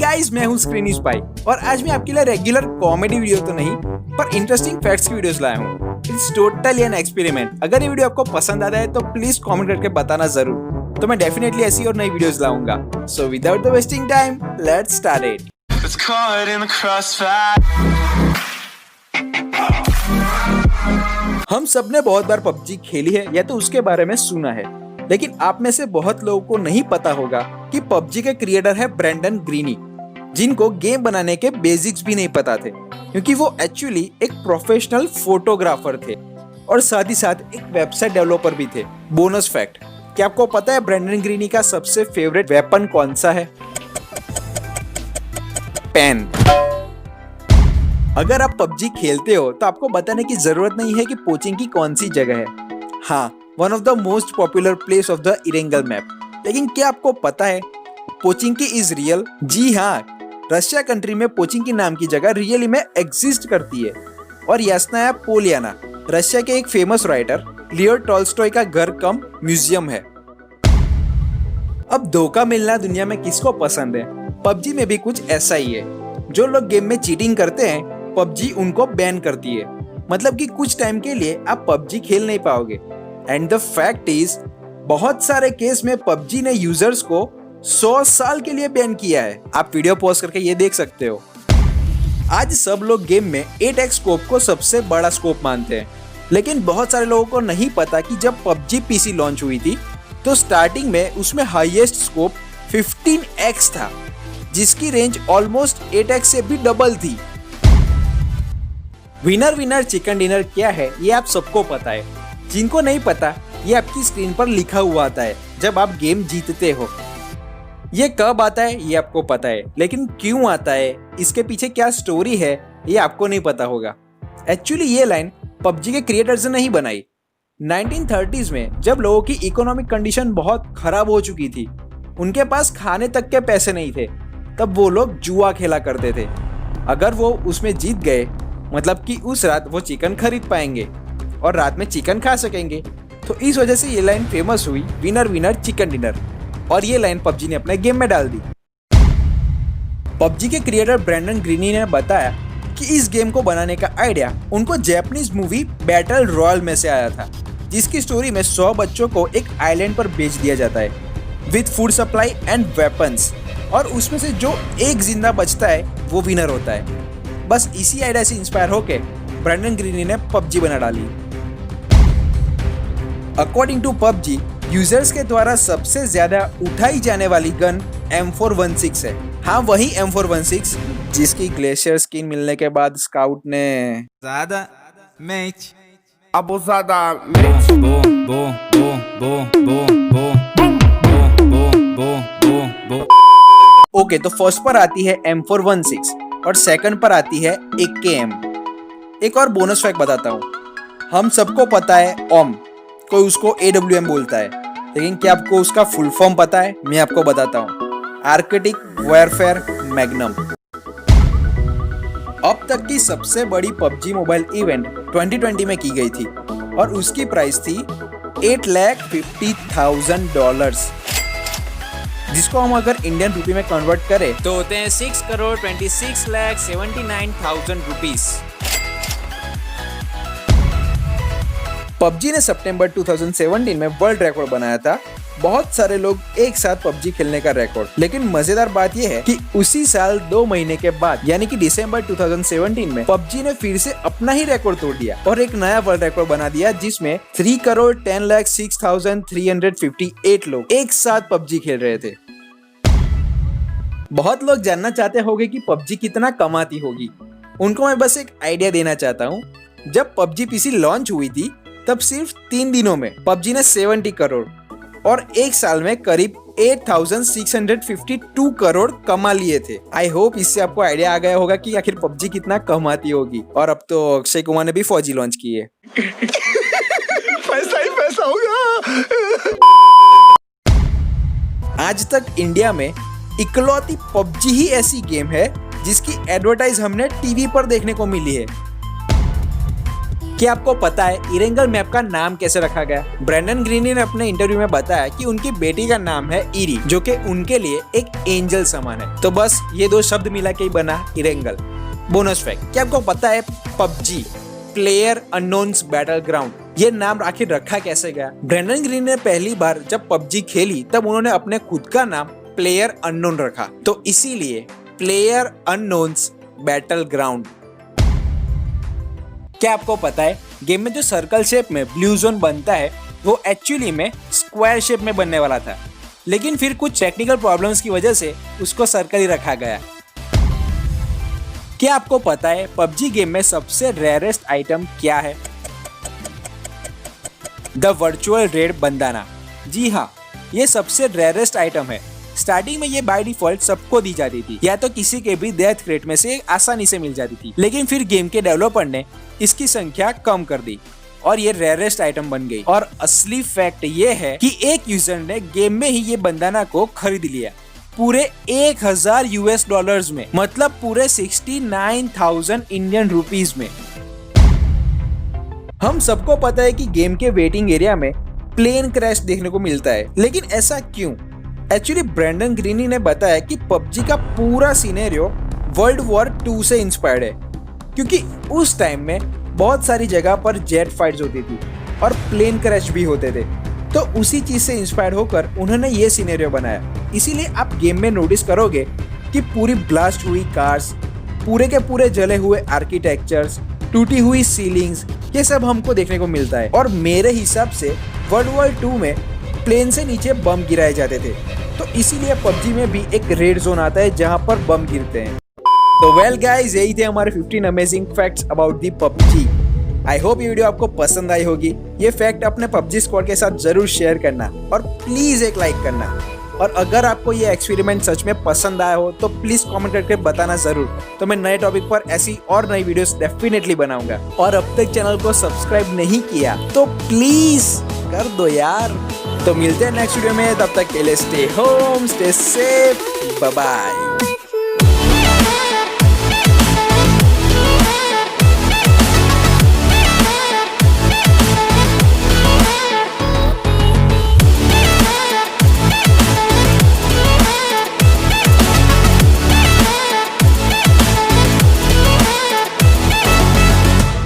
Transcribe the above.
Guys, मैं हूँ स्क्रीनी spy और आज मैं आपके लिए रेगुलर कॉमेडी वीडियो तो नहीं पर इंटरेस्टिंग फैक्ट्स की वीडियोस लाया हूँ। It's totally an experiment. अगर ये वीडियो आपको पसंद आता है तो प्लीज कमेंट करके बताना जरूर, तो मैं डेफिनेटली ऐसी और नई वीडियोस लाऊंगा। So without the wasting time, let's start it. हम सबने बहुत बार पबजी खेली है या तो उसके बारे में सुना है, लेकिन आप में से बहुत लोगों को नहीं पता होगा कि पबजी के क्रिएटर है ब्रेंडन ग्रीनी, जिनको गेम बनाने के बेसिक्स भी नहीं पता थे, क्योंकि वो एक्चुअली एक प्रोफेशनल फोटोग्राफर थे और साथ ही साथ एक वेबसाइट डेवलपर भी थे। बोनस फैक्ट, क्या आपको पता है ब्रेंडन ग्रीनी का सबसे फेवरेट वेपन कौन सा है? पेन। अगर आप पबजी खेलते हो तो आपको बताने की जरूरत नहीं है कि पोचिंग की कौन सी जगह है। हाँ, one of the most popular place of the Erangel map. लेकिन क्या आपको पता है पोचिंकी इज रियल? जी हाँ, रशिया कंट्री में पोचिंकी नाम की जगह रियली में एग्जिस्ट करती है और यास्नाया पोलियाना रशिया के एक फेमस राइटर लियो टॉल्स्टॉय का घर कम म्यूजियम है। अब धोखा मिलना दुनिया में किसको पसंद है? पबजी में भी कुछ ऐसा ही है। जो लोग गेम में चीटिंग करते हैं पबजी उनको बैन करती है, मतलब कि कुछ टाइम के लिए आप पबजी खेल नहीं पाओगे। एंड द फैक्ट इज, बहुत सारे केस में पबजी ने यूजर्स को 100 साल के लिए बैन किया है। आप वीडियो पॉज करके ये देख सकते हो। आज सब लोग गेम में 8x स्कोप को सबसे बड़ा स्कोप मानते हैं, लेकिन बहुत सारे लोगों को नहीं पता कि जब पबजी पीसी लॉन्च हुई थी तो स्टार्टिंग में उसमें हाईएस्ट स्कोप 15x था, जिसकी रेंज ऑलमोस्ट 8x से भी डबल थी। विनर विनर चिकन डिनर क्या है ये आप सबको पता है। जिनको नहीं पता, ये आपकी स्क्रीन पर लिखा हुआ आता है जब आप गेम जीतते हो। ये कब आता है ये आपको पता है, लेकिन क्यों आता है, इसके पीछे क्या स्टोरी है, ये आपको नहीं पता होगा। एक्चुअली ये लाइन पबजी के क्रिएटर्स ने नहीं बनाई। 1930s में जब लोगों की इकोनॉमिक कंडीशन बहुत खराब हो चुकी थी, उनके पास खाने तक के पैसे नहीं थे, तब वो लोग जुआ खेला करते थे। अगर वो उसमें जीत गए, मतलब कि उस रात वो चिकन खरीद पाएंगे और रात में चिकन खा सकेंगे। तो इस वजह से ये लाइन फेमस हुई, विनर विनर चिकन डिनर, और ये लाइन पबजी ने अपने गेम में डाल दी। पबजी के क्रिएटर ब्रेंडन ग्रीनी ने बताया कि इस गेम को बनाने का आइडिया उनको जापानीज मूवी बैटल रॉयल में से आया था, जिसकी स्टोरी में 100 बच्चों को एक आइलैंड पर भेज दिया जाता है with food supply and weapons, और उसमें से जो एक जिंदा बचता है वो विनर होता है। बस इसी आइडिया से इंस्पायर होके ब्रेंडन ग्रीनी ने पबजी बना डाली। अकॉर्डिंग टू पबजी, यूजर्स के द्वारा सबसे ज्यादा उठाई जाने वाली गन M416 है। हाँ, वही M416 जिसकी ग्लेशियर स्किन मिलने के बाद स्काउट ने ओके, तो फर्स्ट पर आती है M416 और सेकंड पर आती है AKM। एक और बोनस फैक्ट बताता हूँ। हम सबको पता है ओम, कोई उसको AWM बोलता है, लेकिन क्या आपको उसका फुल फॉर्म पता है? मैं आपको बताता हूँ, आर्कटिक वारफेयर मैग्नम। अब तक की सबसे बड़ी पबजी मोबाइल इवेंट 2020 में की गई थी और उसकी प्राइस थी $8,50,000, जिसको हम अगर इंडियन रुपी में कन्वर्ट करें तो होते हैं 6,26,79,000 रुपीस। पबजी ने सितंबर 2017 में वर्ल्ड रिकॉर्ड बनाया था, बहुत सारे लोग एक साथ पबजी खेलने का रिकॉर्ड। लेकिन मजेदार बात यह है कि उसी साल 2 महीने के बाद, यानी कि दिसंबर 2017 में पबजी ने फिर से अपना ही रिकॉर्ड तोड़ दिया और एक नया वर्ल्ड रिकॉर्ड बना दिया, जिसमें 3,10,06,358 लोग एक साथ पबजी खेल रहे थे। बहुत लोग जानना चाहते होंगे कि पबजी कितना कमाती होगी। उनको मैं बस एक आइडिया देना चाहता हूँ। जब पबजी पीसी लॉन्च हुई थी तब सिर्फ 3 दिनों में पबजी ने 70 करोड़ और एक साल में करीब 8,652 करोड़ कमा लिए थे। आई होप इससे आपको आइडिया आ गया होगा कि आखिर पबजी कितना कमाती होगी। और अब तो अक्षय कुमार ने भी फौजी लॉन्च की है। पैसा ही पैसा होगा। आज तक इंडिया में इकलौती पबजी ही ऐसी गेम है जिसकी एडवर्टाइज हमने टीवी पर देखने को मिली है। क्या आपको पता है इरेंगल मैप का नाम कैसे रखा गया? ब्रेंडन ग्रीनी ने अपने इंटरव्यू में बताया कि उनकी बेटी का नाम है इरी, जो कि उनके लिए एक एंजल समान है। तो बस ये दो शब्द मिला के ही बना इरेंगल। बोनस फैक्ट, क्या आपको पता है PUBG player unknowns battle ground, ये नाम आखिर रखा कैसे गया? ब्रेंडन ग्रीन ने पहली बार जब पबजी खेली तब उन्होंने अपने खुद का नाम प्लेयर अननोन रखा, तो इसीलिए प्लेयर अननोन्स बैटल ग्राउंड। क्या आपको पता है गेम में जो सर्कल शेप में ब्लू जोन बनता है वो एक्चुअली में स्क्वायर शेप में बनने वाला था, लेकिन फिर कुछ टेक्निकल प्रॉब्लम्स की वजह से उसको सर्कल ही रखा गया। क्या आपको पता है पबजी गेम में सबसे रेयरेस्ट आइटम क्या है? The virtual red bandana. जी हाँ, ये सबसे रेयरेस्ट आइटम है। स्टार्टिंग में ये बाय डिफॉल्ट सबको दी जाती थी, या तो किसी के भी डेथ क्रेट में से आसानी से मिल जाती थी, लेकिन फिर गेम के डेवलपर ने इसकी संख्या कम कर दी और ये रेयरेस्ट आइटम बन गई। और असली फैक्ट ये है कि एक यूजर ने गेम में ही ये बंदाना को खरीद लिया पूरे 1000 US डॉलर्स में, मतलब पूरे 69,000 इंडियन रुपीज में। हम सबको पता है कि गेम के वेटिंग एरिया में प्लेन क्रैश देखने को मिलता है, लेकिन ऐसा क्यों? एक्चुअली ब्रेंडन ग्रीनी ने बताया कि पबजी का पूरा सिनेरियो वर्ल्ड वॉर 2 से इंस्पायर्ड है, क्योंकि उस टाइम में बहुत सारी जगह पर जेट फाइट्स होती थी और प्लेन क्रैश भी होते थे, तो उसी चीज से इंस्पायर्ड होकर उन्होंने ये सिनेरियो बनाया। इसीलिए आप गेम में नोटिस करोगे कि पूरी ब्लास्ट हुई कार्स, पूरे के पूरे जले हुए आर्किटेक्चर्स, टूटी हुई सीलिंग्स, ये सब हमको देखने को मिलता है। और मेरे हिसाब से वर्ल्ड वॉर 2 में प्लेन से नीचे बम गिराए जाते थे, तो इसीलिए पबजी में भी एक रेड जोन आता है जहां पर बम गिरते हैं। तो वेल गाइस, यही थे हमारे 15 amazing facts about the PUBG. I hope ये वीडियो आपको पसंद आई होगी। ये फैक्ट अपने पबजी स्क्वाड के साथ जरूर शेयर करना और प्लीज एक लाइक करना। और अगर आपको ये एक्सपेरिमेंट सच में पसंद आया हो तो प्लीज कमेंट करके बताना जरूर, तो मैं नए टॉपिक पर ऐसी और नई वीडियोस डेफिनेटली बनाऊंगा। और अब तक चैनल को सब्सक्राइब नहीं किया तो प्लीज कर दो यार। तो मिलते हैं नेक्स्ट वीडियो में, तब तक के लिए stay home, stay safe, bye bye.